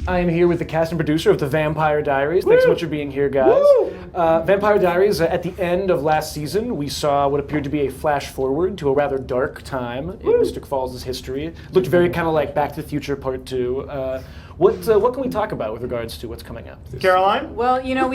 I am here with the cast and producer of the Vampire Diaries. Thanks so much for being here, guys. Vampire Diaries, at the end of last season, we saw what appeared to be a flash forward to a rather dark time in Mystic Falls' history. It looked very kind of like Back to the Future Part 2. What can we talk about with regards to what's coming up? Caroline? Well, you know,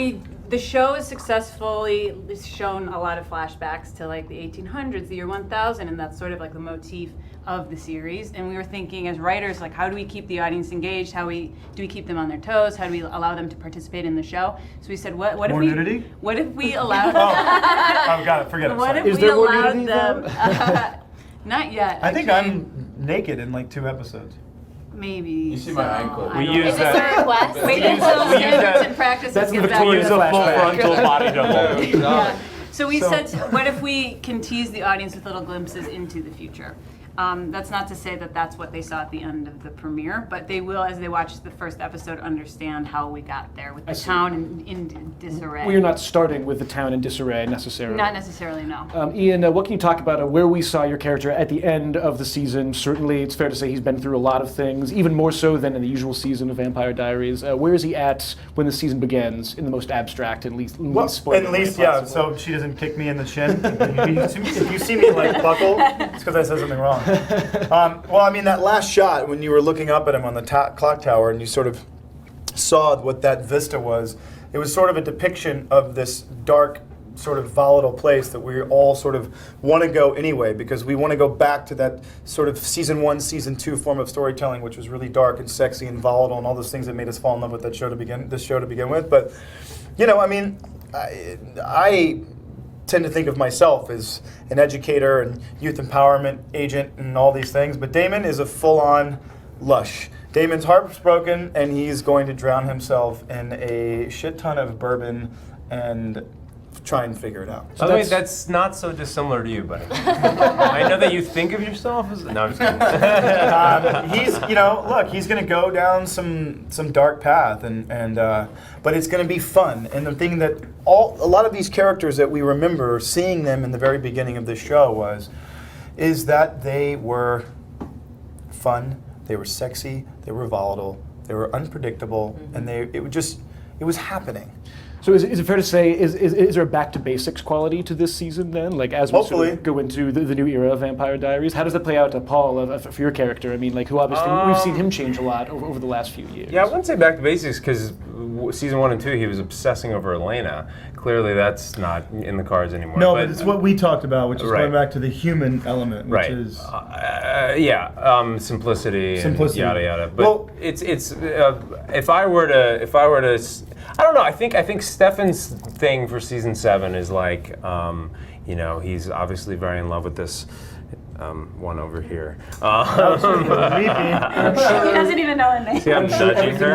the show has successfully shown a lot of flashbacks to like the 1800s, the year 1000, and that's sort of like the motif of the series. And we were thinking as writers, like, how do we keep the audience engaged? Do we keep them on their toes? How do we allow them to participate in the show? So we said, what if More we nudity? What if we allowed? Oh, got it. Forget it. What Sorry. if Is we there more allowed nudity, them? Not yet. I think actually. I'm naked in like 2 episodes. Maybe. You see my ankle. I We don't use know. that. request? Wait until we use standards that- and practices that's get the better. We use a full Flashback. frontal body double. Yeah. So we So- said, what if we can tease the audience with little glimpses into the future? That's not to say that that's what they saw at the end of the premiere, but they will, as they watch the first episode, understand how we got there with the town in disarray. We are not starting with the town in disarray necessarily. Not necessarily, no. Ian, what can you talk about where we saw your character at the end of the season? Certainly, it's fair to say he's been through a lot of things, even more so than in the usual season of Vampire Diaries. Where is he at when the season begins, in the most abstract and least spoiler At way least, yeah, possible? so she doesn't kick me in the chin. If you see me like buckle, it's because I said something wrong. Well, I mean, that last shot when you were looking up at him on the clock tower and you sort of saw what that vista was, it was sort of a depiction of this dark, sort of volatile place that we all sort of want to go anyway, because we want to go back to that sort of season 1, season 2 form of storytelling, which was really dark and sexy and volatile and all those things that made us fall in love with this show to begin with. But, you know, I mean, I tend to think of myself as an educator and youth empowerment agent and all these things, but Damon is a full-on lush. Damon's heart's broken and he's going to drown himself in a shit ton of bourbon and try and figure it out. By the way, that's not so dissimilar to you, buddy. I know that you think of yourself as... No, I'm just kidding. He's, you know, look, he's going to go down some dark path, but it's going to be fun. And the thing that a lot of these characters that we remember seeing them in the very beginning of this show is that they were fun, they were sexy, they were volatile, they were unpredictable, and it was happening. So is it fair to say, is there a back to basics quality to this season then? Like as we sort Hopefully. of go into the new era of Vampire Diaries, how does that play out to Paul for your character? I mean, like who obviously we've seen him change a lot over the last few years. Yeah, I wouldn't say back to basics because season 1 and 2 he was obsessing over Elena. Clearly that's not in the cards anymore. No, but it's what we talked about, which is Right. going back to the human element, which right. is... Simplicity. Simplicity. And yada yada. But Well- it's if I were to, I don't know. I think Stefan's thing for season 7 is like, you know, he's obviously very in love with this one over here. He doesn't even know her name. See, I'm judging her.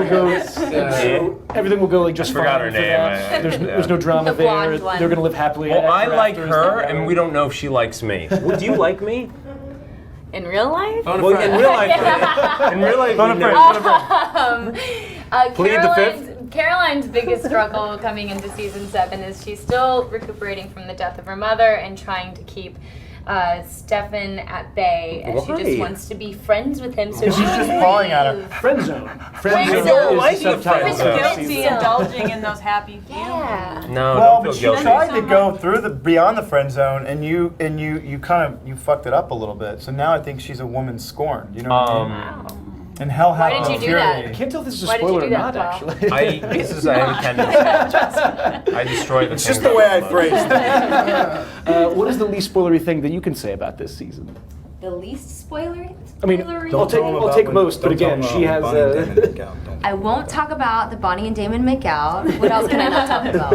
Everything will go like just I forgot fine her for name. that. There's no drama The there. blonde one. They're going to live happily. Well, I ever like after. her, and we don't know if she likes me. Well, do you like me? In real life? Well, in real life, we know. Plead the fifth? Caroline's biggest struggle coming into season 7 is she's still recuperating from the death of her mother and trying to keep Stefan at bay, and she Why? just wants to be friends with him. So She's she just can falling at her. leave. Friend zone. Friend zone zone. is Like the the friend subtitle. zone. of Guilty, season. indulging in those happy feelings. Yeah. No, Well, don't but feel she guilty. tried to go through beyond the friend zone, and you fucked it up a little bit. So now I think she's a woman scorned. You know what I mean? Wow. And hell Why hath did no you do that? I fury. can't tell if this is a Why did you spoiler or do that, not, Paul? actually. I have a tendency. I destroy the It's things just the way I love. phrased it. What is the least spoilery thing that you can say about this season? The least spoilery? I mean, I'll take most, but again, she has. I won't talk about the Bonnie and Damon makeout. What else can I not talk about?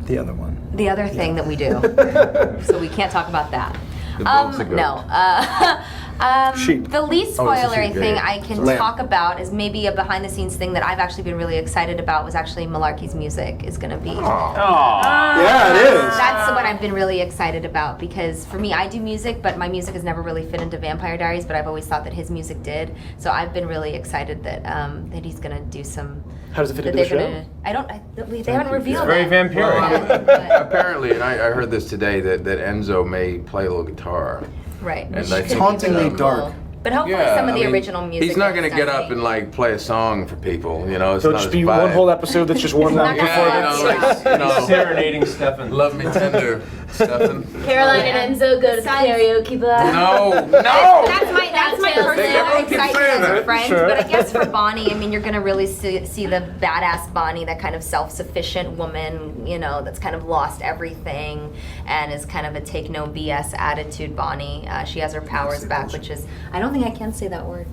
The other one. The other thing that we do. So we can't talk about that. No. Sheep. The least Oh, it's a spoilery sheep, thing yeah. I can Lamb. talk about is maybe a behind the scenes thing that I've actually been really excited about was actually Malarkey's music is going to be. Yeah, it is. That's what I've been really excited about because for me, I do music, but my music has never really fit into Vampire Diaries, but I've always thought that his music did. So I've been really excited that that he's going to do some. How does it fit that into the they're show? gonna. They haven't revealed very it. vampiric. But- Apparently, and I heard this today, that Enzo may play a little guitar. Right. And which I could think be hauntingly really dark. cool. But hopefully some of the original music. He's not gonna get up and like play a song for people, you know. It's There'll not just his be vibe. one whole episode that's just one long performance. Serenading Stefan. Love me tender, Stefan. Caroline and Enzo go to the karaoke bar. No. That's my Everyone personal keeps saying excitement as a that. friend. Sure. But I guess for Bonnie, I mean, you're gonna really see the badass Bonnie, that kind of self-sufficient woman, you know, that's kind of lost everything and is kind of a take no BS attitude. Bonnie, she has her powers back, which is I don't think I can say that word.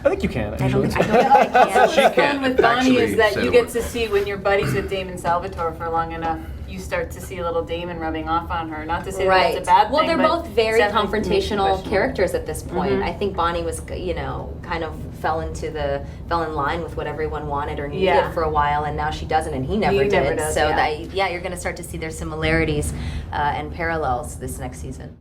I think you can, I don't actually. think I can. What's She fun can't with Bonnie actually is that say you the get word. to see when you're buddies with Damon Salvatore for long enough, you start to see a little Damon rubbing off on her. Not to say that that's a bad thing. Well, they're but both very it's definitely confrontational questionable. characters at this point. Mhm. I think Bonnie was, you know, kind of fell in line with what everyone wanted or needed Yeah. for a while, and now she doesn't, and he never He did. never does, so yeah. you're going to start to see their similarities and parallels this next season.